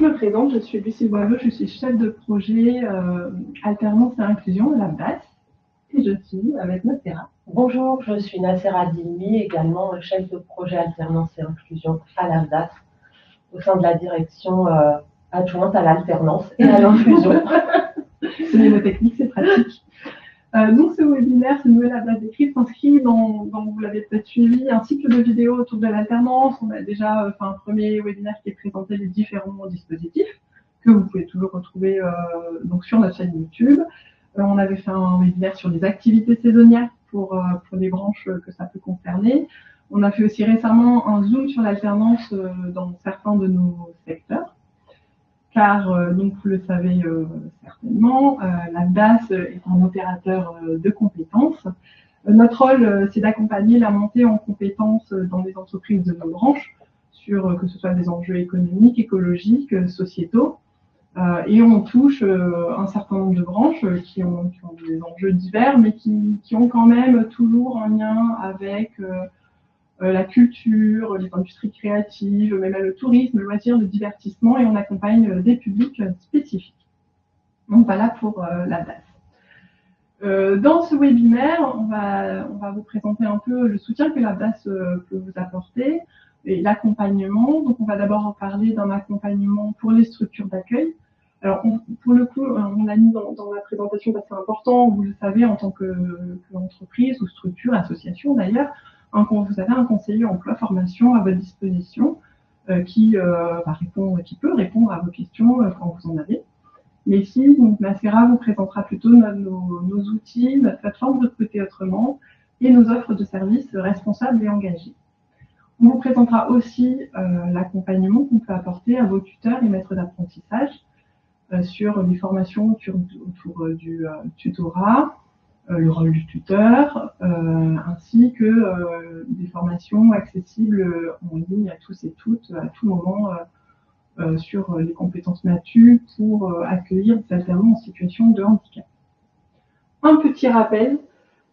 me présente, je suis Lucie Boileau, je suis chef de projet alternance et inclusion à l'ABDAS et je suis avec Nassera. Bonjour, je suis Nassera Dilmi, également chef de projet alternance et inclusion à l'ABDAS au sein de la direction adjointe à l'alternance et à l'inclusion. C'est mnémotechnique, c'est pratique. Donc ce webinaire, ce nouvel ABDAS écrit s'inscrit dans, vous l'avez peut-être suivi, un cycle de vidéos autour de l'alternance. On a déjà fait un premier webinaire qui présentait les différents dispositifs que vous pouvez toujours retrouver donc sur notre chaîne YouTube. On avait fait un webinaire sur les activités saisonnières pour les branches que ça peut concerner. On a fait aussi récemment un zoom sur l'alternance dans certains de nos secteurs. Car, donc vous le savez certainement, l'ABDAS est un opérateur de compétences. Notre rôle, c'est d'accompagner la montée en compétences dans les entreprises de nos branches, sur que ce soit des enjeux économiques, écologiques, sociétaux. Et on touche un certain nombre de branches qui ont des enjeux divers, mais qui ont quand même toujours un lien avec la culture, les industries créatives, même le tourisme, le loisir, le divertissement, et on accompagne des publics spécifiques. Donc voilà pour l'ABDAS. Dans ce webinaire, on va vous présenter un peu le soutien que l'ABDAS peut vous apporter et l'accompagnement. Donc on va d'abord parler d'un accompagnement pour les structures d'accueil. Alors pour le coup, on l'a mis dans la présentation parce que c'est important, vous le savez, en tant qu'entreprise ou structure, association d'ailleurs, vous avez un conseiller emploi formation à votre disposition qui peut répondre à vos questions quand vous en avez. Mais ici, donc, Nassera vous présentera plutôt nos outils, notre plateforme Recruter Autrement et nos offres de services responsables et engagés. On vous présentera aussi l'accompagnement qu'on peut apporter à vos tuteurs et maîtres d'apprentissage sur les formations autour du tutorat, le rôle du tuteur, ainsi que des formations accessibles en ligne à tous et toutes, à tout moment, sur les compétences MATU pour accueillir des alternants en situation de handicap. Un petit rappel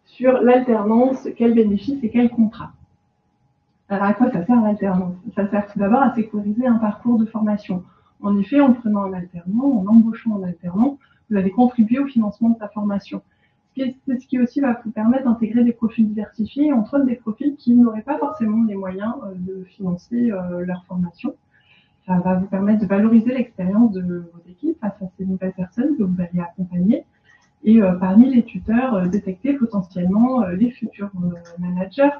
sur l'alternance, quels bénéfices et quels contrats. Alors à quoi ça sert l'alternance? Ça sert tout d'abord à sécuriser un parcours de formation. En effet, en prenant un alternant, en embauchant un alternant, vous allez contribuer au financement de sa formation. C'est ce qui aussi va vous permettre d'intégrer des profils diversifiés, entre autres des profils qui n'auraient pas forcément les moyens de financer leur formation. Ça va vous permettre de valoriser l'expérience de vos équipes face à ces nouvelles personnes que vous allez accompagner et parmi les tuteurs, détecter potentiellement les futurs managers.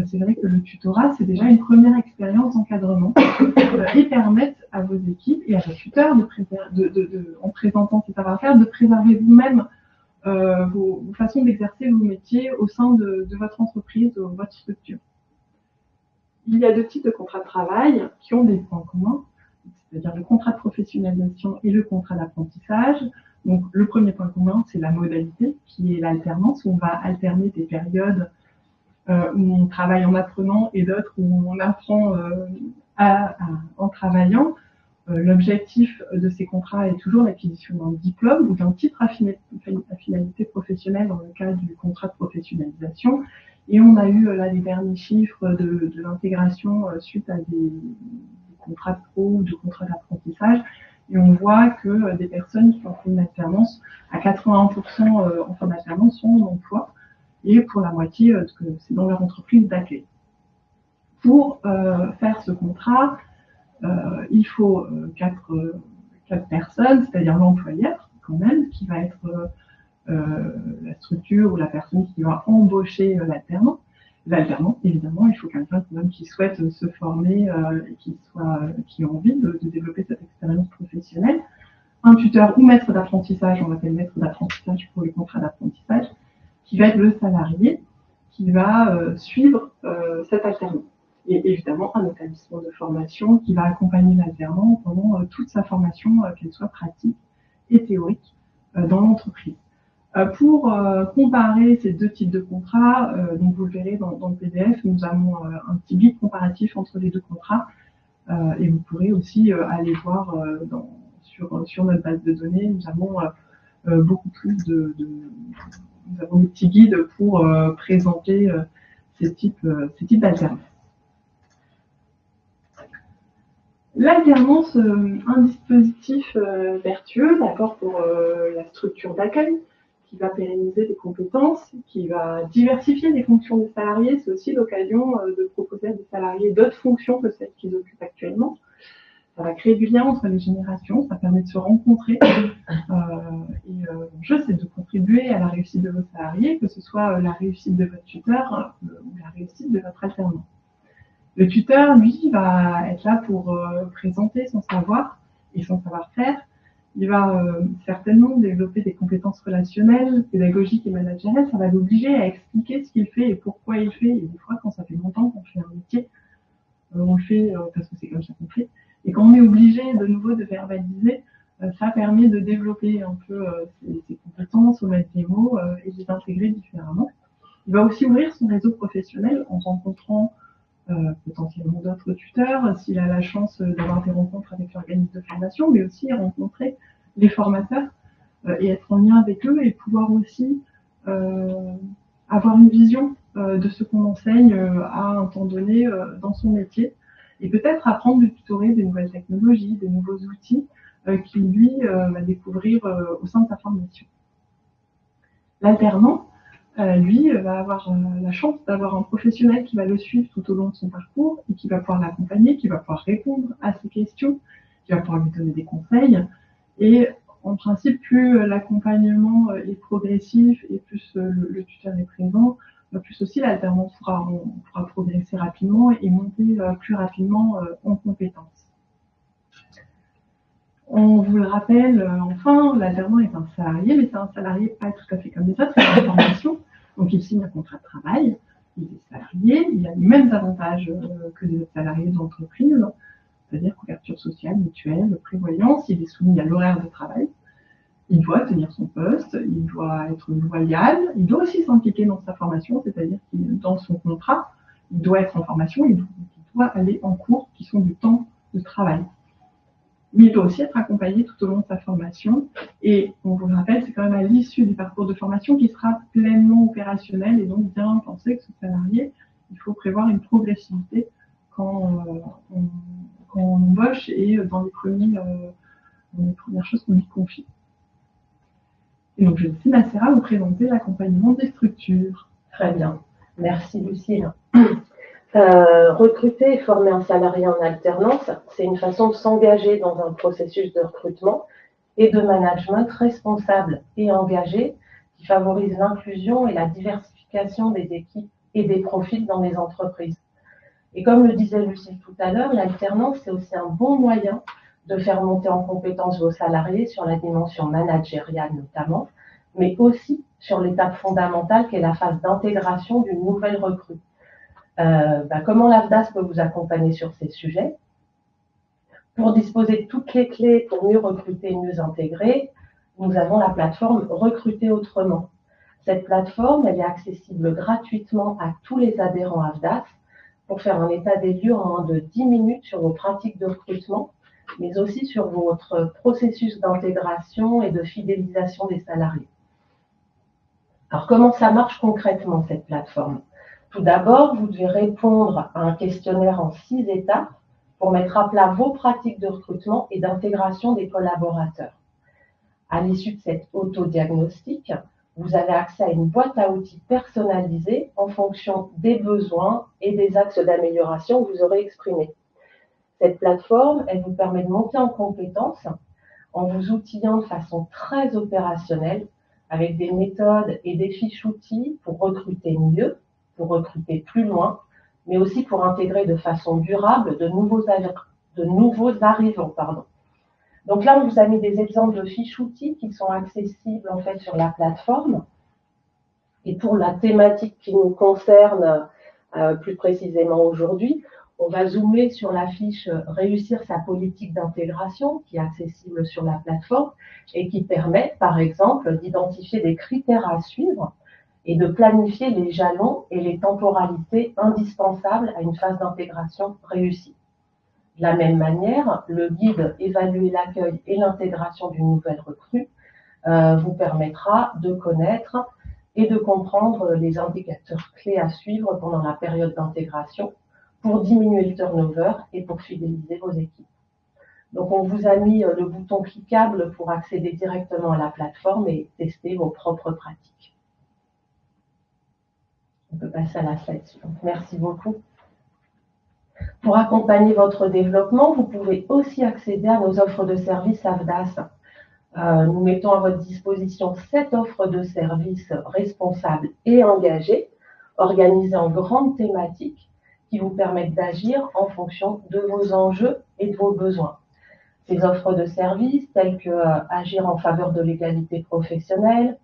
C'est vrai que le tutorat, c'est déjà une première expérience d'encadrement et permettre à vos équipes et à vos tuteurs, en présentant ces savoir-faire, de préserver vous-même vos façons d'exercer vos métiers au sein de votre entreprise ou votre structure. Il y a deux types de contrats de travail qui ont des points communs, c'est-à-dire le contrat de professionnalisation et le contrat d'apprentissage. Donc, le premier point commun, c'est la modalité, qui est l'alternance, où on va alterner des périodes où on travaille en apprenant et d'autres où on apprend en travaillant. L'objectif de ces contrats est toujours l'acquisition d'un diplôme ou d'un titre à finalité professionnelle dans le cas du contrat de professionnalisation. Et on a eu là les derniers chiffres de l'intégration suite à des contrats de pro ou de contrats d'apprentissage. Et on voit que des personnes qui ont fait une alternance, à 81% en fin d'alternance, sont en emploi. Et pour la moitié, c'est dans leur entreprise d'accueil. Pour faire ce contrat, il faut quatre personnes, c'est-à-dire l'employeur quand même, qui va être la structure ou la personne qui va embaucher l'alternant. L'alternant, évidemment, il faut quelqu'un quand même qui souhaite se former et qui a envie de développer cette expérience professionnelle. Un tuteur ou maître d'apprentissage, on l'appelle maître d'apprentissage pour les contrats d'apprentissage, qui va être le salarié qui va suivre cet alternant. Et évidemment, un établissement de formation qui va accompagner l'alternant pendant toute sa formation, qu'elle soit pratique et théorique, dans l'entreprise. Pour comparer ces deux types de contrats, donc vous le verrez dans le PDF, nous avons un petit guide comparatif entre les deux contrats et vous pourrez aussi aller voir sur notre base de données, nous avons beaucoup plus nous avons des petits guides pour présenter ces types d'alternance. L'alternance, un dispositif vertueux, d'accord, pour la structure d'accueil, qui va pérenniser des compétences, qui va diversifier les fonctions des salariés. C'est aussi l'occasion de proposer à des salariés d'autres fonctions que celles qu'ils occupent actuellement. Ça va créer du lien entre les générations, ça permet de se rencontrer. L'enjeu, c'est de contribuer à la réussite de vos salariés, que ce soit la réussite de votre tuteur ou la réussite de votre alternant. Le tuteur, lui, va être là pour présenter son savoir et son savoir-faire. Il va certainement développer des compétences relationnelles, pédagogiques et managériales. Ça va l'obliger à expliquer ce qu'il fait et pourquoi il le fait. Et des fois, quand ça fait longtemps qu'on fait un métier, on le fait parce que c'est comme ça qu'on fait. Et quand on est obligé de nouveau de verbaliser, ça permet de développer un peu ses compétences, au mettre des mots et de les intégrer différemment. Il va aussi ouvrir son réseau professionnel en rencontrant potentiellement d'autres tuteurs, s'il a la chance d'avoir des rencontres avec l'organisme de formation, mais aussi rencontrer les formateurs et être en lien avec eux et pouvoir aussi avoir une vision de ce qu'on enseigne à un temps donné dans son métier et peut-être apprendre de tutorer des nouvelles technologies, des nouveaux outils qu'il lui va découvrir au sein de sa formation. L'alternant, lui, va avoir la chance d'avoir un professionnel qui va le suivre tout au long de son parcours et qui va pouvoir l'accompagner, qui va pouvoir répondre à ses questions, qui va pouvoir lui donner des conseils. Et en principe, plus l'accompagnement est progressif et plus le tuteur est présent, plus aussi l'alternant pourra progresser rapidement et monter plus rapidement en compétences. On vous le rappelle, enfin, l'alternant est un salarié, mais c'est un salarié pas tout à fait comme les autres, c'est une formation. Donc, il signe un contrat de travail, il est salarié, il a les mêmes avantages que les autres salariés de l'entreprise, c'est-à-dire couverture sociale, mutuelle, prévoyance, il est soumis à l'horaire de travail, il doit tenir son poste, il doit être loyal, il doit aussi s'impliquer dans sa formation, c'est-à-dire que dans son contrat, il doit être en formation, il doit aller en cours qui sont du temps de travail. Mais il doit aussi être accompagné tout au long de sa formation. Et on vous le rappelle, c'est quand même à l'issue du parcours de formation qu'il sera pleinement opérationnel et donc bien penser que ce salarié, il faut prévoir une progressivité quand on embauche et dans les premières choses qu'on lui confie. Et donc, je laisse Nacera vous présenter l'accompagnement des structures. Très bien. Merci, Lucille. Recruter et former un salarié en alternance, c'est une façon de s'engager dans un processus de recrutement et de management responsable et engagé qui favorise l'inclusion et la diversification des équipes et des profils dans les entreprises. Et comme le disait Lucille tout à l'heure, l'alternance, c'est aussi un bon moyen de faire monter en compétence vos salariés sur la dimension managériale notamment, mais aussi sur l'étape fondamentale qui est la phase d'intégration d'une nouvelle recrue. Comment l'AFDAS peut vous accompagner sur ces sujets? Pour disposer de toutes les clés pour mieux recruter et mieux intégrer, nous avons la plateforme Recruter Autrement. Cette plateforme, elle est accessible gratuitement à tous les adhérents AFDAS pour faire un état des lieux en moins de 10 minutes sur vos pratiques de recrutement, mais aussi sur votre processus d'intégration et de fidélisation des salariés. Alors, comment ça marche concrètement, cette plateforme? Tout d'abord, vous devez répondre à un questionnaire en 6 étapes pour mettre à plat vos pratiques de recrutement et d'intégration des collaborateurs. À l'issue de cet autodiagnostic, vous avez accès à une boîte à outils personnalisée en fonction des besoins et des axes d'amélioration que vous aurez exprimés. Cette plateforme, elle vous permet de monter en compétences en vous outillant de façon très opérationnelle avec des méthodes et des fiches outils pour recruter mieux, pour recruter plus loin, mais aussi pour intégrer de façon durable de nouveaux arrivants. Donc là, on vous a mis des exemples de fiches outils qui sont accessibles en fait sur la plateforme. Et pour la thématique qui nous concerne plus précisément aujourd'hui, on va zoomer sur la fiche « Réussir sa politique d'intégration » qui est accessible sur la plateforme et qui permet, par exemple, d'identifier des critères à suivre et de planifier les jalons et les temporalités indispensables à une phase d'intégration réussie. De la même manière, le guide « Évaluer l'accueil et l'intégration d'une nouvelle recrue » vous permettra de connaître et de comprendre les indicateurs clés à suivre pendant la période d'intégration pour diminuer le turnover et pour fidéliser vos équipes. Donc, on vous a mis le bouton cliquable pour accéder directement à la plateforme et tester vos propres pratiques. On peut passer à la slide suivante. Merci beaucoup. Pour accompagner votre développement, vous pouvez aussi accéder à nos offres de services AFDAS. Nous mettons à votre disposition 7 offres de services responsables et engagées, organisées en grandes thématiques qui vous permettent d'agir en fonction de vos enjeux et de vos besoins. Ces offres de services, telles que agir en faveur de l'égalité professionnelle,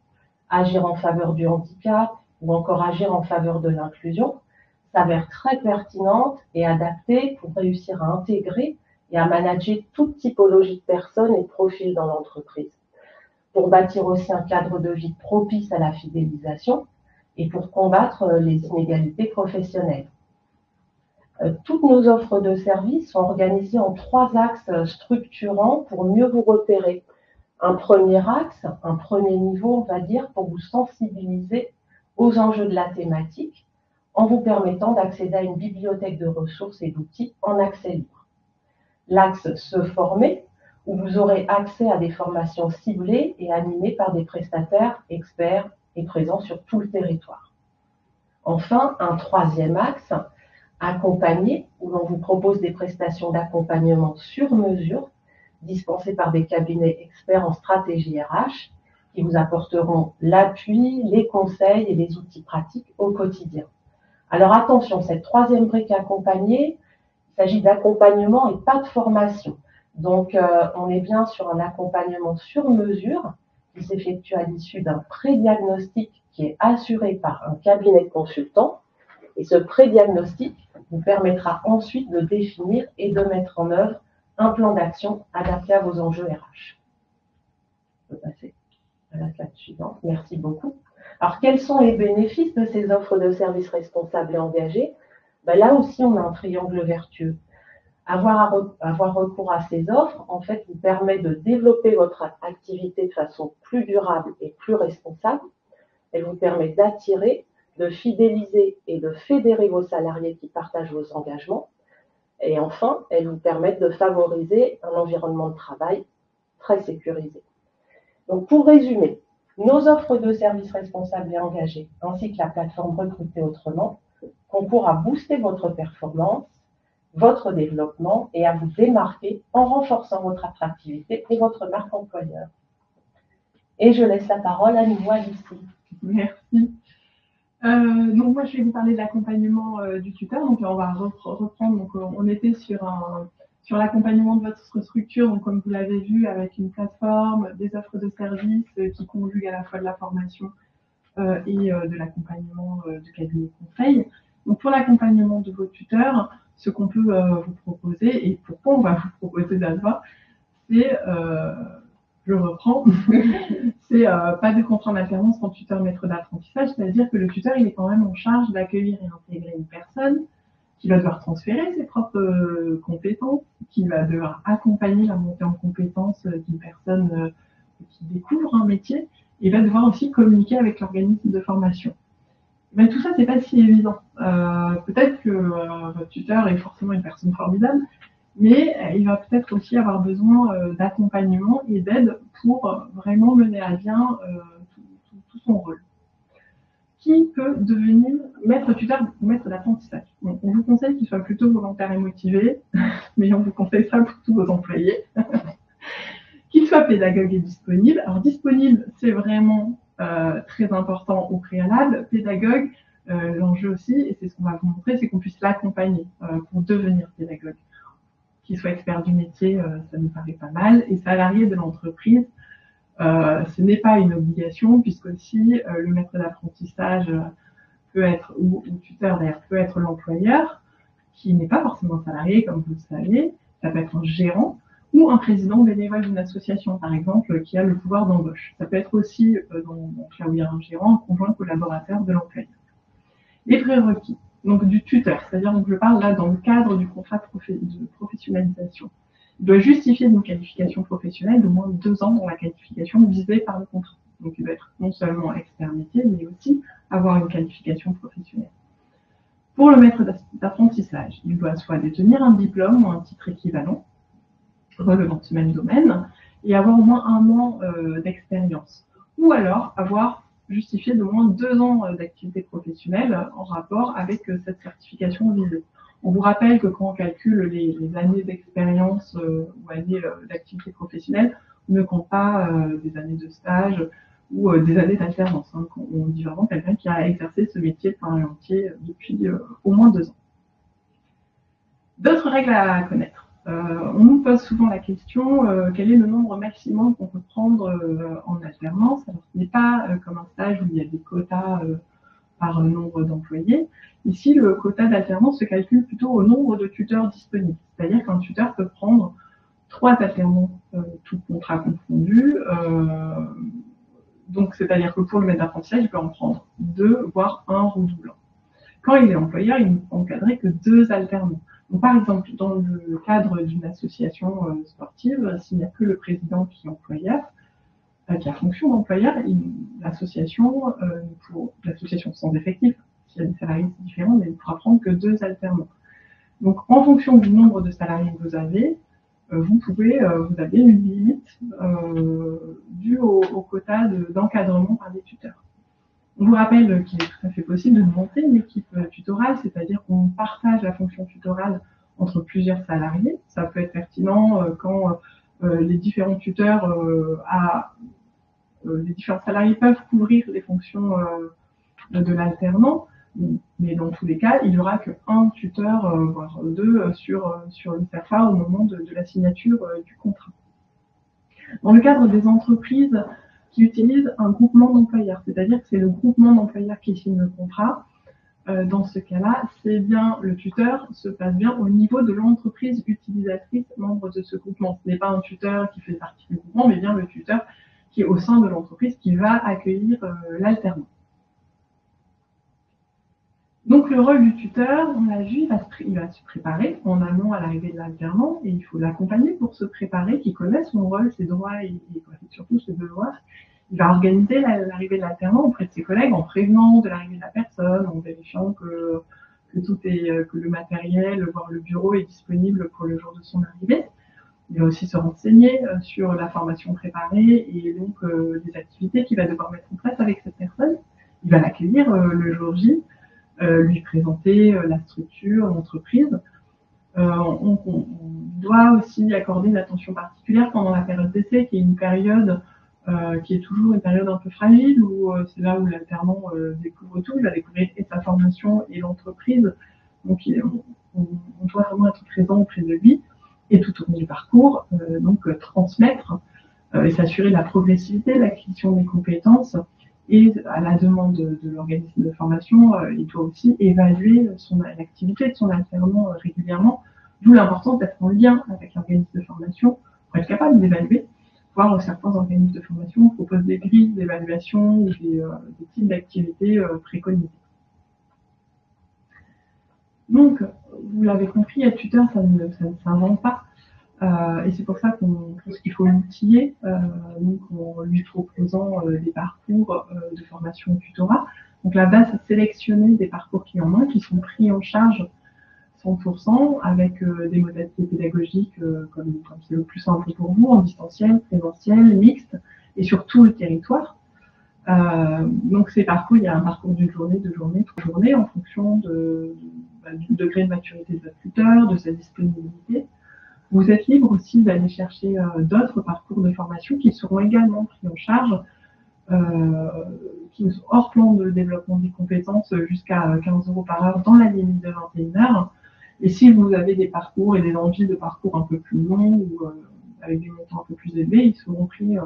agir en faveur du handicap ou encore agir en faveur de l'inclusion, s'avèrent très pertinentes et adaptées pour réussir à intégrer et à manager toute typologie de personnes et de profils dans l'entreprise, pour bâtir aussi un cadre de vie propice à la fidélisation et pour combattre les inégalités professionnelles. Toutes nos offres de services sont organisées en 3 axes structurants pour mieux vous repérer. Un premier axe, un premier niveau, on va dire, pour vous sensibiliser aux enjeux de la thématique, en vous permettant d'accéder à une bibliothèque de ressources et d'outils en accès libre. L'axe se former, où vous aurez accès à des formations ciblées et animées par des prestataires experts et présents sur tout le territoire. Enfin, un troisième axe, accompagné, où l'on vous propose des prestations d'accompagnement sur mesure, dispensées par des cabinets experts en stratégie RH, qui vous apporteront l'appui, les conseils et les outils pratiques au quotidien. Alors attention, cette troisième brique accompagnée, il s'agit d'accompagnement et pas de formation. Donc, on est bien sur un accompagnement sur mesure qui s'effectue à l'issue d'un pré-diagnostic qui est assuré par un cabinet de consultants. Et ce pré-diagnostic vous permettra ensuite de définir et de mettre en œuvre un plan d'action adapté à vos enjeux RH. On peut passer à la slide suivante. Merci beaucoup. Alors, quels sont les bénéfices de ces offres de services responsables et engagés? Là aussi, on a un triangle vertueux. Avoir recours à ces offres, en fait, vous permet de développer votre activité de façon plus durable et plus responsable. Elle vous permet d'attirer, de fidéliser et de fédérer vos salariés qui partagent vos engagements. Et enfin, elles vous permettent de favoriser un environnement de travail très sécurisé. Donc, pour résumer, nos offres de services responsables et engagés, ainsi que la plateforme Recruter Autrement, concourent à booster votre performance, votre développement et à vous démarquer en renforçant votre attractivité et votre marque employeur. Et je laisse la parole à nouveau à Lucie. Merci. Donc moi, je vais vous parler de l'accompagnement du tuteur. Donc là, on va reprendre. Donc on était sur l'accompagnement de votre structure. Donc comme vous l'avez vu, avec une plateforme, des offres de services qui conjuguent à la fois de la formation et de l'accompagnement du cabinet de conseil. Donc pour l'accompagnement de vos tuteurs, ce qu'on peut vous proposer et pourquoi on va vous proposer d'abord, c'est je reprends, c'est pas de contrat en alternance quand tuteur maître d'apprentissage, c'est-à-dire que le tuteur, il est quand même en charge d'accueillir et d'intégrer une personne qui va devoir transférer ses propres compétences, qui va devoir accompagner la montée en compétences d'une personne qui découvre un métier, et va devoir aussi communiquer avec l'organisme de formation. Mais tout ça, c'est pas si évident. Peut-être que votre tuteur est forcément une personne formidable, mais il va peut-être aussi avoir besoin d'accompagnement et d'aide pour vraiment mener à bien tout son rôle. Qui peut devenir maître tuteur ou maître d'apprentissage? On vous conseille qu'il soit plutôt volontaire et motivé, mais on vous conseille ça pour tous vos employés. Qu'il soit pédagogue et disponible. Alors disponible, c'est vraiment très important au préalable. Pédagogue, l'enjeu aussi, et c'est ce qu'on va vous montrer, c'est qu'on puisse l'accompagner pour devenir pédagogue. Qu'il soit expert du métier, ça nous paraît pas mal. Et salarié de l'entreprise, ce n'est pas une obligation, puisque aussi le maître d'apprentissage peut être, ou tuteur d'ailleurs, peut être l'employeur, qui n'est pas forcément salarié, comme vous le savez. Ça peut être un gérant ou un président bénévole d'une association, par exemple, qui a le pouvoir d'embauche. Ça peut être aussi, dans là où il y a un gérant, un conjoint collaborateur de l'employeur. Les prérequis. Donc du tuteur, c'est-à-dire donc je parle là dans le cadre du contrat de professionnalisation. Il doit justifier d'une qualification professionnelle d'au moins 2 ans dans la qualification visée par le contrat. Donc il doit être non seulement expert métier, mais aussi avoir une qualification professionnelle. Pour le maître d'apprentissage, il doit soit détenir un diplôme ou un titre équivalent, relevant de ce même domaine et avoir au moins 1 an d'expérience. Ou alors avoir justifié d'au moins 2 ans d'activité professionnelle en rapport avec cette certification visée. On vous rappelle que quand on calcule les années d'expérience ou années d'activité professionnelle, on ne compte pas des années de stage ou des années d'alternance. Hein. On dit vraiment quelqu'un qui a exercé ce métier de parlementier depuis au moins 2 ans. D'autres règles à connaître. On nous pose souvent la question quel est le nombre maximum qu'on peut prendre en alternance. Alors, ce n'est pas comme un stage où il y a des quotas par nombre d'employés. Ici, le quota d'alternance se calcule plutôt au nombre de tuteurs disponibles. C'est-à-dire qu'un tuteur peut prendre 3 alternants, tout contrat confondu. Donc, c'est-à-dire que pour le maître d'apprentissage, il peut en prendre 2, voire 1 redoublant. Quand il est employeur, il ne peut encadrer que 2 alternants. Donc, par exemple, dans le cadre d'une association sportive, s'il n'y a que le président qui est employeur, qui a fonction d'employeur, l'association sans effectif, s'il y a des salariés, c'est différent, mais il ne pourra prendre que 2 alternants. Donc, en fonction du nombre de salariés que vous avez, vous avez une limite due au quota d'encadrement par les tuteurs. On vous rappelle qu'il est tout à fait possible de monter une équipe tutorale, c'est-à-dire qu'on partage la fonction tutorale entre plusieurs salariés. Ça peut être pertinent quand les différents tuteurs, les différents salariés peuvent couvrir les fonctions de l'alternant, mais dans tous les cas, il n'y aura qu'un tuteur, voire 2, sur le CERFA au moment de la signature du contrat. Dans le cadre des entreprises qui utilisent un groupement d'employeurs, c'est-à-dire que c'est le groupement d'employeurs qui signe le contrat. Dans ce cas-là, c'est bien le tuteur se passe bien au niveau de l'entreprise utilisatrice membre de ce groupement. Ce n'est pas un tuteur qui fait partie du groupement, mais bien le tuteur qui est au sein de l'entreprise qui va accueillir l'alternant. Donc le rôle du tuteur, on l'a vu, il va se préparer en amont à l'arrivée de l'alternant et il faut l'accompagner pour se préparer, qu'il connaisse son rôle, ses droits et surtout ses devoirs. Il va organiser l'arrivée de l'alternant auprès de ses collègues en prévenant de l'arrivée de la personne, en vérifiant que le matériel, voire le bureau est disponible pour le jour de son arrivée. Il va aussi se renseigner sur la formation préparée et donc les activités qu'il va devoir mettre en place avec cette personne. Il va l'accueillir le jour J. Lui présenter la structure, l'entreprise. On doit aussi accorder une attention particulière pendant la période d'essai, qui est une période qui est toujours une période un peu fragile, où c'est là où l'alternant découvre tout, il va découvrir et sa formation et l'entreprise. Donc on doit vraiment être présent auprès de lui et tout au long du parcours, transmettre et s'assurer de la progressivité, l'acquisition des compétences. Et à la demande de l'organisme de formation, il doit aussi évaluer l'activité de son alternant régulièrement, d'où l'importance d'être en lien avec l'organisme de formation pour être capable d'évaluer, voire certains organismes de formation proposent des grilles d'évaluation ou des types d'activités préconisées. Donc, vous l'avez compris, être tuteur, ça ne s'invente pas. Et c'est pour ça qu'on pense qu'il faut l'outiller, donc en lui proposant des parcours de formation tutorat. Donc la base, c'est sélectionner des parcours clés en main qui sont pris en charge 100% avec des modalités pédagogiques comme c'est le plus simple pour vous, en distanciel, présentiel, mixte, et sur tout le territoire. Donc ces parcours, il y a un parcours d'une journée, 2 journées, 3 journées, en fonction du degré de maturité de votre tuteur, de sa disponibilité. Vous êtes libre aussi d'aller chercher d'autres parcours de formation qui seront également pris en charge, qui sont hors plan de développement des compétences jusqu'à 15 € par heure dans la limite de 21 heures. Et si vous avez des parcours et des envies de parcours un peu plus longs ou avec des montants un peu plus élevés, ils seront pris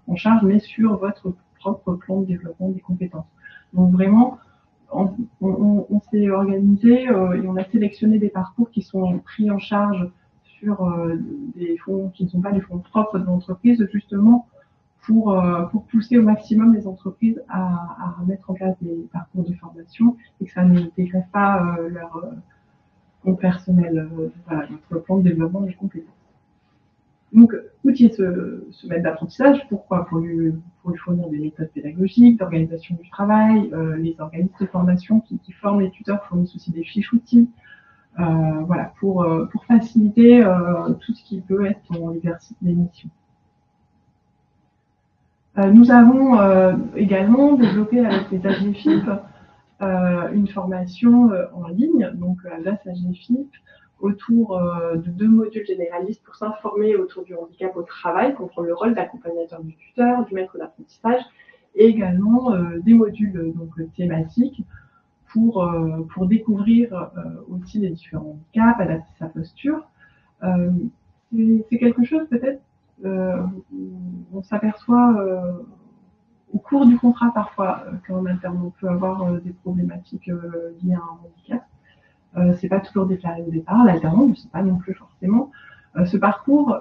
en charge, mais sur votre propre plan de développement des compétences. Donc vraiment, on s'est organisé et on a sélectionné des parcours qui sont pris en charge sur des fonds qui ne sont pas des fonds propres de l'entreprise, justement pour pousser au maximum les entreprises à mettre en place des parcours de formation et que ça ne dégrève pas leur compte personnel, notre plan de développement des compétences. Donc, outiller ce maître d'apprentissage, pourquoi? Pour lui fournir des méthodes pédagogiques, d'organisation du travail, les organismes de formation qui forment les tuteurs fournissent aussi des fiches outils, pour faciliter tout ce qui peut être dans l'exercice des missions. Nous avons également développé avec les AGFIP une formation en ligne, donc Aldas AGFIP, autour de 2 modules généralistes pour s'informer autour du handicap au travail, comprendre le rôle d'accompagnateur du tuteur, du maître d'apprentissage, et également des modules donc, thématiques pour découvrir aussi les différents handicaps, adapter sa posture. C'est quelque chose peut-être on s'aperçoit au cours du contrat parfois qu'en interne on peut avoir des problématiques liées à un handicap. C'est pas toujours déclaré au départ, l'alternance ne sait pas non plus forcément. Ce parcours,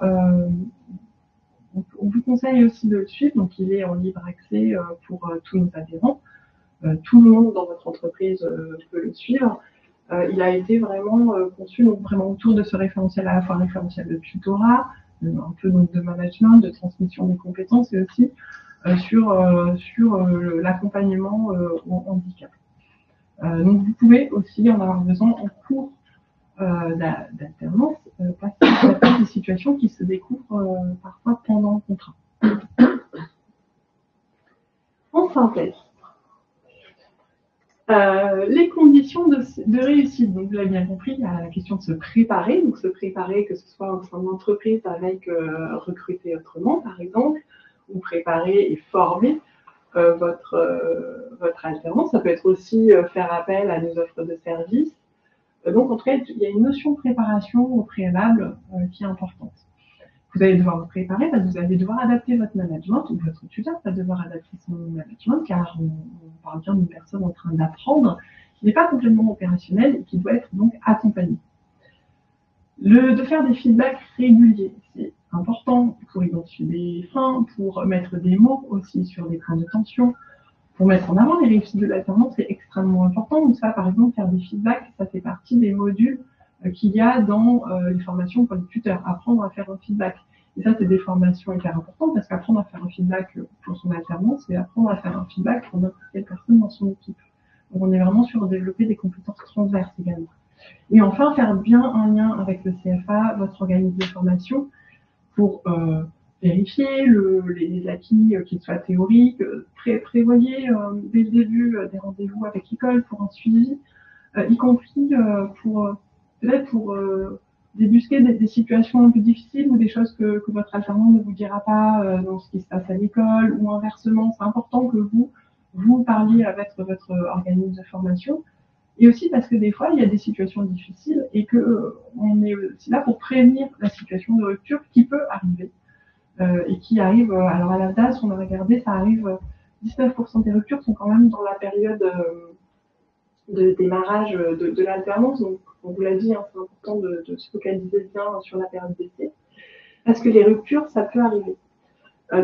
on vous conseille aussi de le suivre, donc il est en libre accès pour tous nos adhérents. Tout le monde dans votre entreprise peut le suivre. Il a été vraiment conçu donc, vraiment autour de ce référentiel, à la fois référentiel de tutorat, un peu donc, de management, de transmission des compétences, et aussi sur l'accompagnement au handicap. Donc vous pouvez aussi en avoir besoin en cours d'alternance, parce qu'il y a des situations qui se découvrent parfois pendant le contrat. En synthèse, les conditions de réussite. Donc vous l'avez bien compris, il y a la question de se préparer, donc se préparer que ce soit au sein de l'entreprise avec recruter autrement par exemple, ou préparer et former votre alternance. Ça peut être aussi faire appel à nos offres de services. Donc en tout cas, il y a une notion de préparation au préalable qui est importante. Vous allez devoir vous préparer, vous allez devoir adapter votre management, ou votre tuteur va devoir adapter son management, car on parle bien d'une personne en train d'apprendre, qui n'est pas complètement opérationnelle et qui doit être donc accompagnée. De faire des feedbacks réguliers, c'est important pour identifier des freins, pour mettre des mots aussi sur des trains de tension, pour mettre en avant les réussites de l'alternance, c'est extrêmement important. Donc ça, par exemple, faire des feedbacks, ça fait partie des modules qu'il y a dans les formations pour les tuteurs, apprendre à faire un feedback. Et ça, c'est des formations hyper importantes parce qu'apprendre à faire un feedback pour son alternance, c'est apprendre à faire un feedback pour n'importe quelle personne dans son équipe. Donc on est vraiment sur développer des compétences transverses également. Et enfin, faire bien un lien avec le CFA, votre organisme de formation, pour vérifier les acquis, qu'ils soient théoriques, prévoyez dès le début des rendez-vous avec l'école pour un suivi, y compris peut-être pour débusquer des situations un peu difficiles ou des choses que votre alternant ne vous dira pas dans ce qui se passe à l'école, ou inversement. C'est important que vous parliez avec votre organisme de formation. Et aussi parce que des fois, il y a des situations difficiles et qu'on est aussi là pour prévenir la situation de rupture qui peut arriver. Et qui arrive, alors à la DAS, on a regardé, ça arrive, 19% des ruptures sont quand même dans la période de démarrage de l'alternance. Donc, on vous l'a dit, hein, c'est important de se focaliser bien sur la période d'essai. Parce que les ruptures, ça peut arriver.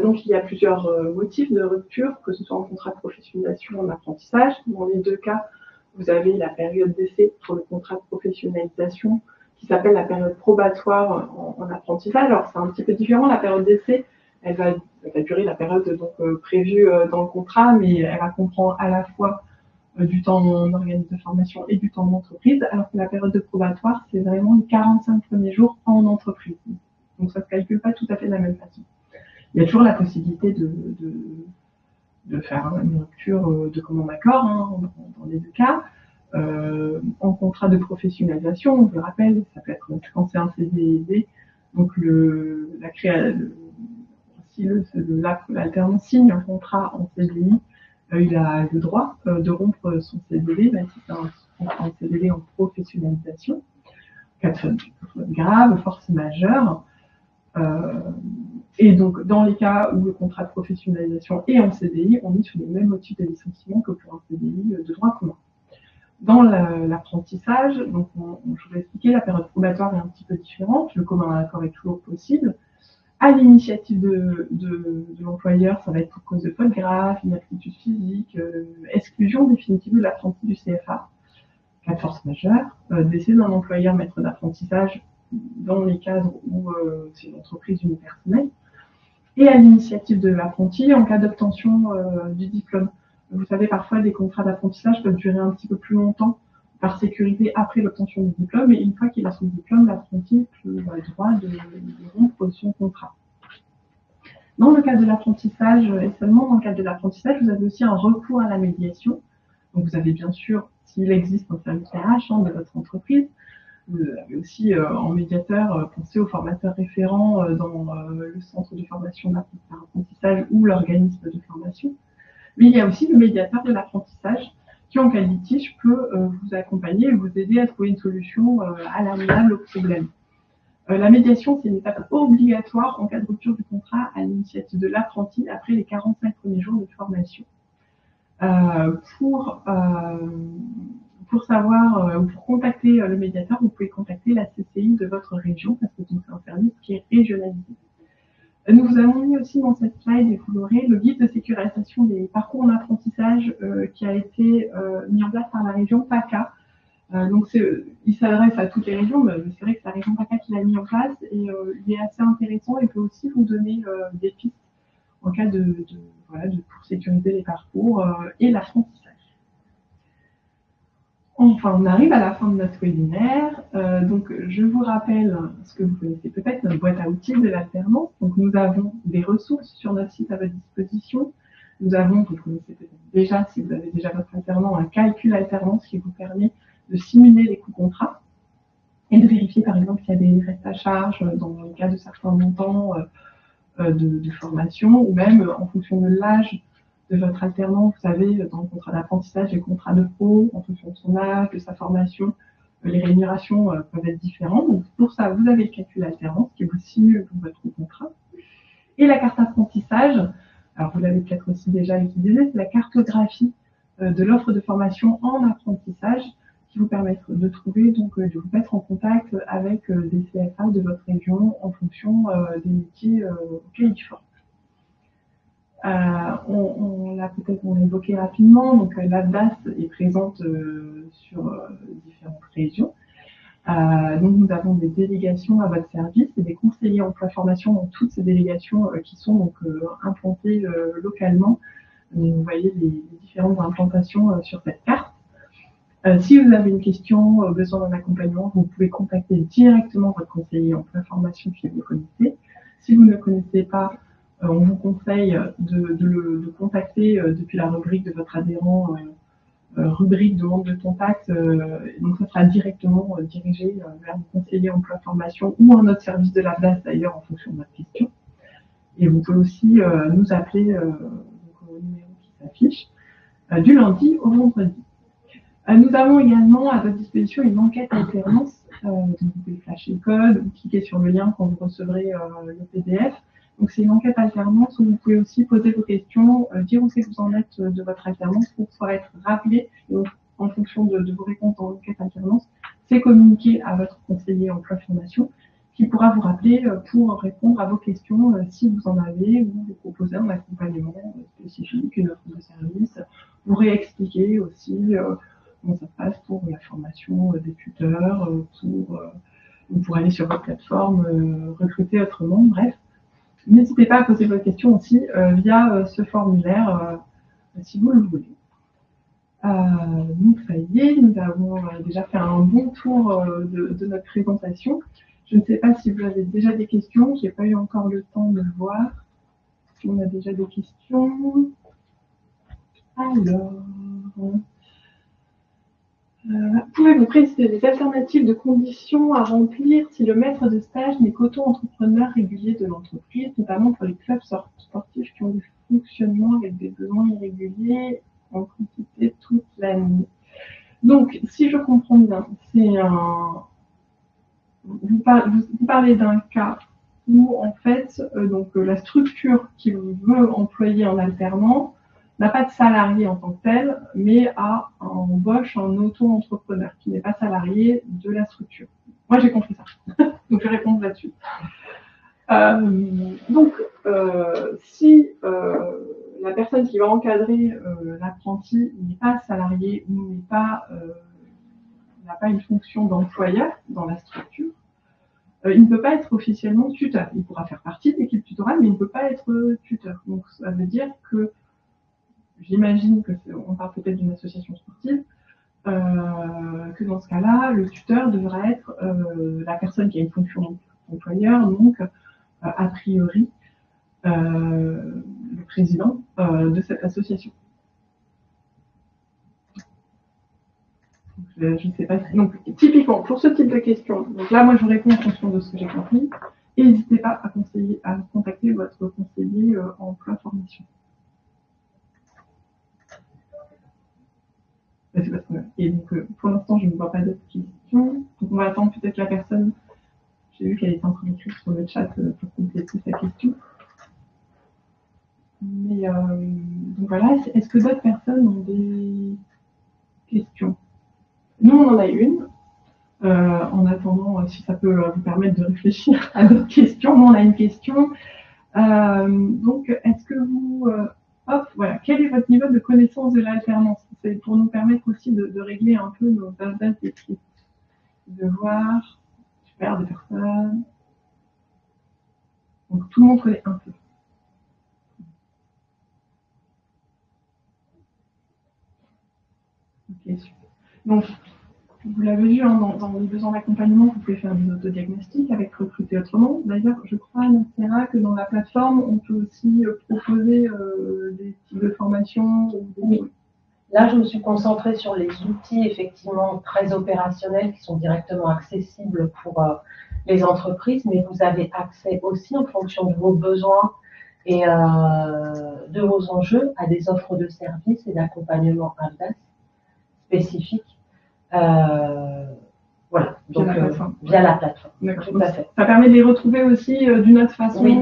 Donc, il y a plusieurs motifs de rupture, que ce soit en contrat de professionnalisation ou en apprentissage. Dans les 2 cas, vous avez la période d'essai pour le contrat de professionnalisation qui s'appelle la période probatoire en apprentissage. Alors, c'est un petit peu différent. La période d'essai, elle va durer la période donc, prévue dans le contrat, mais elle va comprendre à la fois du temps en organisme de formation et du temps d'entreprise, alors que la période de probatoire, c'est vraiment les 45 premiers jours en entreprise. Donc, ça ne se calcule pas tout à fait de la même façon. Il y a toujours la possibilité de faire une rupture de commun accord dans les 2 cas. En contrat de professionnalisation, on le rappelle, ça peut être quand c'est un CDD, donc l'alternant signe un contrat en CDI, il a le droit de rompre son CDD, même si c'est un contrat en CDD en professionnalisation, cas de faute grave, force majeure. Et donc, dans les cas où le contrat de professionnalisation est en CDI, on est sur les mêmes motifs de licenciement que pour un CDI de droit commun. Dans l'apprentissage, donc je vous ai expliqué, la période probatoire est un petit peu différente, le commun accord est toujours possible. À l'initiative de l'employeur, ça va être pour cause de faute grave, inaptitude physique, exclusion définitive de l'apprenti du CFA, cas de force majeure, décès d'un employeur maître d'apprentissage dans les cadres où c'est une entreprise unipersonnelle, et à l'initiative de l'apprenti en cas d'obtention du diplôme. Vous savez, parfois, des contrats d'apprentissage peuvent durer un petit peu plus longtemps, par sécurité après l'obtention du diplôme, et une fois qu'il a son diplôme, l'apprenti a le droit de rompre son contrat. Dans le cadre de l'apprentissage, et seulement dans le cadre de l'apprentissage, vous avez aussi un recours à la médiation. Donc vous avez bien sûr, s'il existe un service RH de votre entreprise, vous avez aussi en médiateur pensé aux formateurs référents dans le centre de formation par apprentissage ou l'organisme de formation. Mais il y a aussi le médiateur de l'apprentissage qui, en cas de litige, peut vous accompagner et vous aider à trouver une solution à l'amiable au problème. La médiation, c'est une étape obligatoire en cas de rupture du contrat à l'initiative de l'apprenti après les 45 premiers jours de formation. Pour savoir ou pour contacter le médiateur, vous pouvez contacter la CCI de votre région parce que c'est un service qui est régionalisé. Nous vous avons mis aussi dans cette slide, et vous l'aurez, le guide de sécurisation des parcours en apprentissage qui a été mis en place par la région PACA. Donc il s'adresse à toutes les régions, mais c'est vrai que c'est la région PACA qui l'a mis en place et il est assez intéressant et peut aussi vous donner des pistes en cas pour sécuriser les parcours et l'apprentissage. Enfin, on arrive à la fin de notre webinaire. Donc, je vous rappelle ce que vous connaissez peut-être, notre boîte à outils de l'alternance. Donc, nous avons des ressources sur notre site à votre disposition. Nous avons, vous connaissez peut-être déjà, si vous avez déjà votre alternant, un calcul alternance qui vous permet de simuler les coûts contrats et de vérifier, par exemple, s'il y a des restes à charge dans le cas de certains montants de formation ou même en fonction de l'âge de votre alternant. Vous savez, dans le contrat d'apprentissage, les contrats de pro, en fonction de son âge, de sa formation, les rémunérations peuvent être différentes. Donc, pour ça, vous avez le calcul alternance qui vous simule votre contrat. Et la carte apprentissage, alors vous l'avez peut-être aussi déjà utilisée, c'est la cartographie de l'offre de formation en apprentissage qui vous permet de trouver, donc de vous mettre en contact avec des CFA de votre région en fonction des métiers auxquels ils forment. On l'a peut-être évoqué rapidement, donc l'ABDAS est présente sur différentes régions. Donc nous avons des délégations à votre service et des conseillers emploi formation dans toutes ces délégations qui sont donc implantées localement. Vous voyez les différentes implantations sur cette carte. Si vous avez une question, besoin d'un accompagnement, vous pouvez contacter directement votre conseiller emploi formation si vous le connaissez. Si vous ne le connaissez pas, on vous conseille de le contacter depuis la rubrique de votre adhérent, rubrique demande de contact. Donc, ça sera directement dirigé vers le conseiller emploi formation ou un autre service de la place d'ailleurs en fonction de votre question. Et vous pouvez aussi nous appeler au numéro qui s'affiche du lundi au vendredi. Nous avons également à votre disposition une enquête alternance. Donc vous pouvez flasher le code ou cliquer sur le lien quand vous recevrez le PDF. Donc, c'est une enquête alternance où vous pouvez aussi poser vos questions, dire où c'est que vous en êtes de votre alternance pour pouvoir être rappelé. Donc, en fonction de vos réponses dans l'enquête alternance, c'est communiqué à votre conseiller emploi formation qui pourra vous rappeler pour répondre à vos questions si vous en avez ou vous proposer un accompagnement spécifique, une offre de service, vous réexpliquer aussi comment ça se passe pour la formation des tuteurs, pour aller sur votre plateforme, recruter autrement, bref. N'hésitez pas à poser vos questions aussi via ce formulaire si vous le voulez. Donc ça y est, nous avons déjà fait un bon tour de notre présentation. Je ne sais pas si vous avez déjà des questions, je n'ai pas eu encore le temps de le voir. Si on a déjà des questions. Alors, pouvez-vous préciser les alternatives de conditions à remplir si le maître de stage n'est qu'auto-entrepreneur régulier de l'entreprise, notamment pour les clubs sportifs qui ont des fonctionnements avec des besoins irréguliers en quantité toute l'année. Donc, si je comprends bien, c'est vous parlez d'un cas où, en fait, la structure qui veut employer en alternant n'a pas de salarié en tant que tel, mais embauche un auto-entrepreneur qui n'est pas salarié de la structure. Moi, j'ai compris ça. Donc, je réponds là-dessus. Si la personne qui va encadrer l'apprenti n'est pas salarié ou n'a pas une fonction d'employeur dans la structure, il ne peut pas être officiellement tuteur. Il pourra faire partie de l'équipe tutorale, mais il ne peut pas être tuteur. Donc, ça veut dire que j'imagine qu'on parle peut-être d'une association sportive. que dans ce cas-là, le tuteur devrait être la personne qui a une fonction employeur, donc a priori le président de cette association. Je ne sais pas. Donc, typiquement, pour ce type de questions, donc là, moi, je réponds en fonction de ce que j'ai compris. Et n'hésitez pas à contacter votre conseiller emploi formation. Et donc, pour l'instant, je ne vois pas d'autres questions. Donc, on va attendre peut-être la personne. J'ai vu qu'elle était en train d'écrire sur le chat pour compléter sa question. Mais donc voilà, est-ce que d'autres personnes ont des questions? Nous, on en a une. En attendant, si ça peut vous permettre de réfléchir à d'autres questions, nous, on a une question. Donc, est-ce que vous... voilà. Quel est votre niveau de connaissance de l'alternance? C'est pour nous permettre aussi de régler un peu nos bases d'écrits. De voir, super, des personnes. Donc, tout le monde connaît un peu. Ok, super. Donc, vous l'avez vu, hein, dans les besoins d'accompagnement, vous pouvez faire des autodiagnostics avec Recruter Autrement. D'ailleurs, je crois, Nastera, que dans la plateforme, on peut aussi proposer des types de formations. Oui. Là, je me suis concentrée sur les outils effectivement très opérationnels qui sont directement accessibles pour les entreprises, mais vous avez accès aussi en fonction de vos besoins et de vos enjeux à des offres de services et d'accompagnement ALDAS spécifiques. Voilà, donc via la plateforme. Tout à fait. Ça permet de les retrouver aussi d'une autre façon, oui.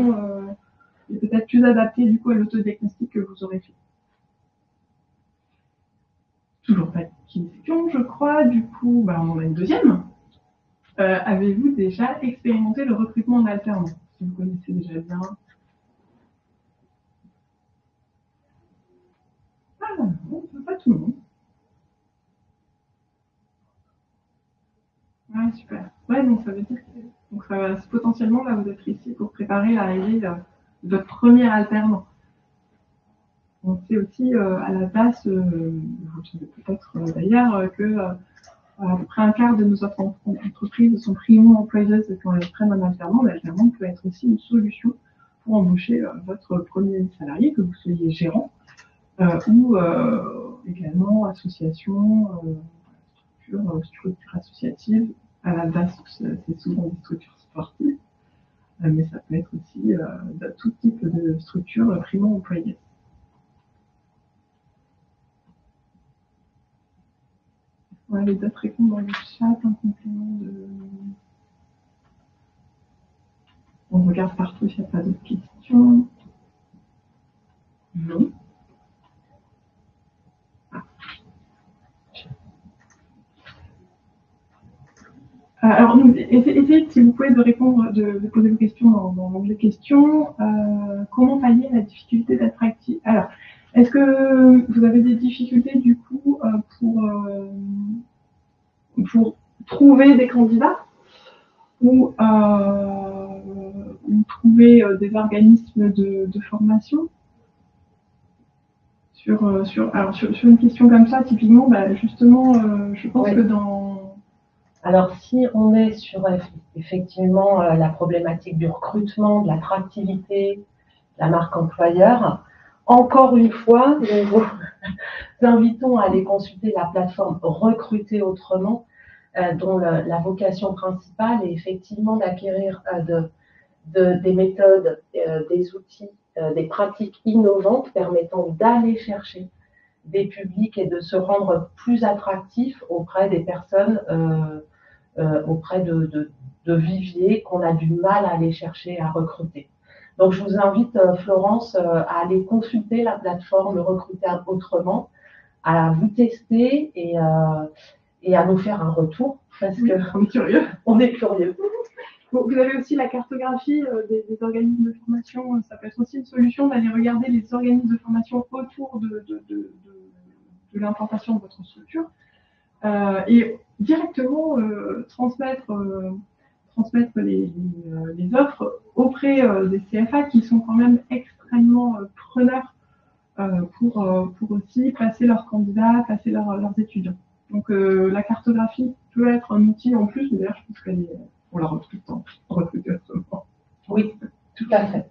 Et peut-être plus adapté du coup à l'autodiagnostic que vous aurez fait. Toujours pas de question, je crois. Du coup, on en a une deuxième. Avez-vous déjà expérimenté le recrutement en alternance? Si vous connaissez déjà bien. Ah non, pas tout le monde. Ouais, super. Ouais, donc ça veut dire que donc, potentiellement, là, vous êtes ici pour préparer l'arrivée de votre premier alternant. On sait aussi à la base, vous savez peut-être d'ailleurs, que à peu près un quart de nos entreprises sont primo-employeuses quand elles prennent un alternant. L'alternant peut être aussi une solution pour embaucher votre premier salarié, que vous soyez gérant ou également association, structure associative. À la base, c'est souvent des structures sportives, mais ça peut être aussi de tout type de structure primo-employeuses. Ouais, les autres répondent dans le chat, un complément de... On regarde partout s'il n'y a pas d'autres questions. Non. Alors, essayez, si vous pouvez, de répondre, de poser vos questions dans l'onglet questions. Comment pallier la difficulté d'être actif? Alors, est-ce que vous avez des difficultés, du coup, pour trouver des candidats ou trouver des organismes de formation? Sur une question comme ça, typiquement, justement, je pense que dans... Alors, si on est sur effectivement la problématique du recrutement, de l'attractivité, la marque employeur, encore une fois, nous vous invitons à aller consulter la plateforme Recruter Autrement, dont la vocation principale est effectivement d'acquérir des méthodes, des outils, des pratiques innovantes permettant d'aller chercher des publics et de se rendre plus attractif auprès des personnes, auprès de viviers qu'on a du mal à aller chercher à recruter. Donc, je vous invite, Florence, à aller consulter la plateforme Recruter Autrement, à vous tester et à nous faire un retour, parce que on est curieux. On est curieux. Vous avez aussi la cartographie des organismes de formation. Ça peut être aussi une solution d'aller regarder les organismes de formation autour de l'implantation de votre structure et directement transmettre les offres auprès des CFA qui sont quand même extrêmement preneurs pour aussi placer leurs candidats, placer leurs étudiants. Donc la cartographie peut être un outil en plus, mais d'ailleurs je pense qu'on la recrute autrement. Oui, tout à fait.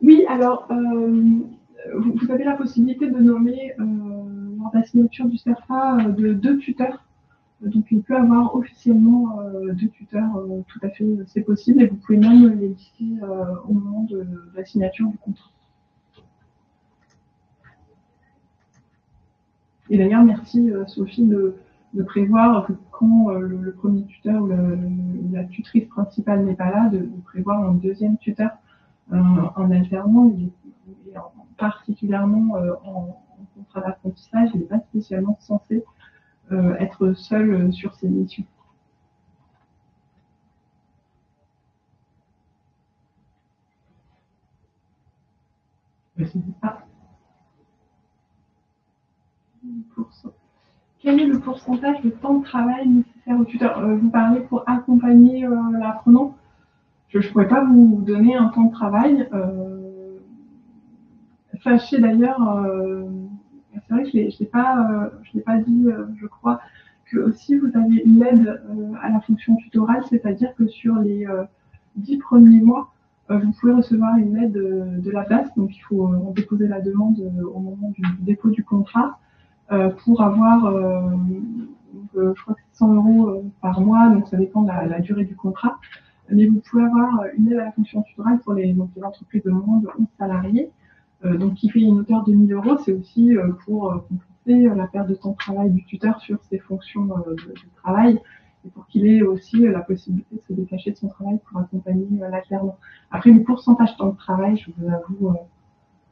Oui, alors vous avez la possibilité de nommer lors de la signature du CERFA de 2 tuteurs. Donc il peut avoir officiellement 2 tuteurs, tout à fait, c'est possible, et vous pouvez même les lister au moment de la signature du contrat. Et d'ailleurs, merci Sophie de prévoir que quand le premier tuteur ou la tutrice principale n'est pas là, de prévoir un deuxième tuteur en alternant, et particulièrement en contrat d'apprentissage, il n'est pas spécialement censé être seul sur ses missions. Quel est le pourcentage de temps de travail nécessaire au tuteur? Vous parlez pour accompagner l'apprenant. Je ne pourrais pas vous donner un temps de travail. Sachez d'ailleurs, c'est vrai que je ne l'ai pas dit, je crois, que si vous avez une aide à la fonction tutorale, c'est-à-dire que sur les 10 premiers mois, vous pouvez recevoir une aide de la place. Donc il faut déposer la demande au moment du dépôt du contrat pour avoir, je crois que c'est 100 € par mois, donc ça dépend de la durée du contrat. Mais vous pouvez avoir une aide à la fonction tutorale pour les entreprises de moins de 11 salariés. Donc qui fait une hauteur de 1 000 €, c'est aussi pour compenser la perte de temps de travail du tuteur sur ses fonctions de travail, et pour qu'il ait aussi la possibilité de se détacher de son travail pour accompagner l'alternant. Après, le pourcentage de temps de travail, je vous avoue...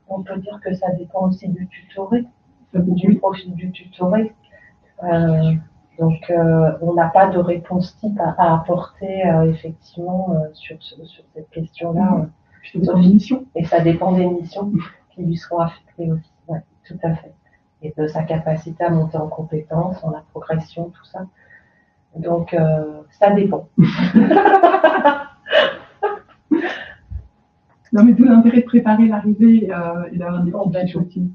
On peut dire que ça dépend aussi du tutoré, du profil du tutoré. Donc, on n'a pas de réponse type à apporter effectivement sur cette question-là. Ça dépend des missions. Et ça dépend des missions qui lui seront affectées aussi. Ouais, tout à fait. Et de sa capacité à monter en compétences, en la progression, tout ça. Donc, ça dépend. Non, mais d'où l'intérêt de préparer l'arrivée et d'avoir des petits fiches aussi.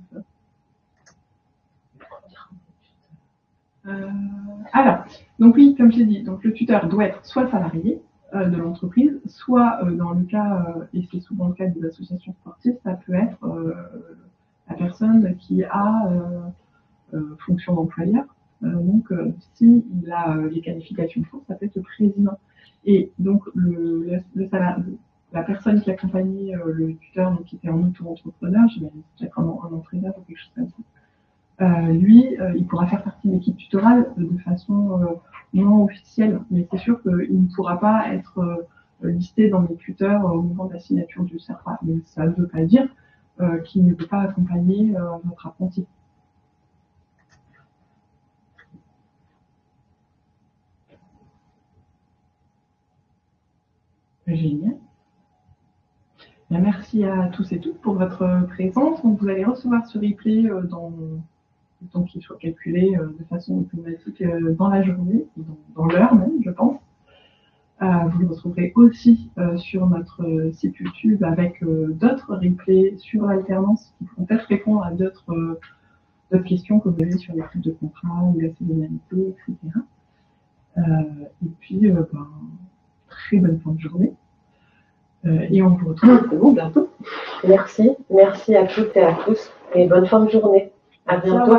Alors, donc oui, comme je l'ai dit, donc le tuteur doit être soit salarié de l'entreprise, soit dans le cas, et c'est souvent le cas des associations sportives, ça peut être la personne qui a fonction d'employeur. Donc, s'il a les qualifications pour, ça peut être le président. Et donc, la personne qui accompagnait le tuteur, donc qui était en auto-entrepreneur, j'imagine peut-être un entraîneur ou quelque chose comme ça, lui, il pourra faire partie de l'équipe tutorale de façon non officielle, mais c'est sûr qu'il ne pourra pas être listé dans les tuteurs au moment de la signature du CERFA. Mais ça ne veut pas dire qu'il ne peut pas accompagner notre apprenti. Génial. Bien, merci à tous et toutes pour votre présence. Donc, vous allez recevoir ce replay dans le temps qu'il soit calculé de façon automatique dans la journée, dans l'heure même, je pense. Vous le retrouverez aussi sur notre site YouTube avec d'autres replays sur l'alternance qui pourront peut-être répondre à d'autres questions que vous avez sur les types de contrats ou la saisonnalité, etc. Et puis, très bonne fin de journée. Et on vous retrouve bientôt. Merci à toutes et à tous et bonne fin de journée. À bientôt.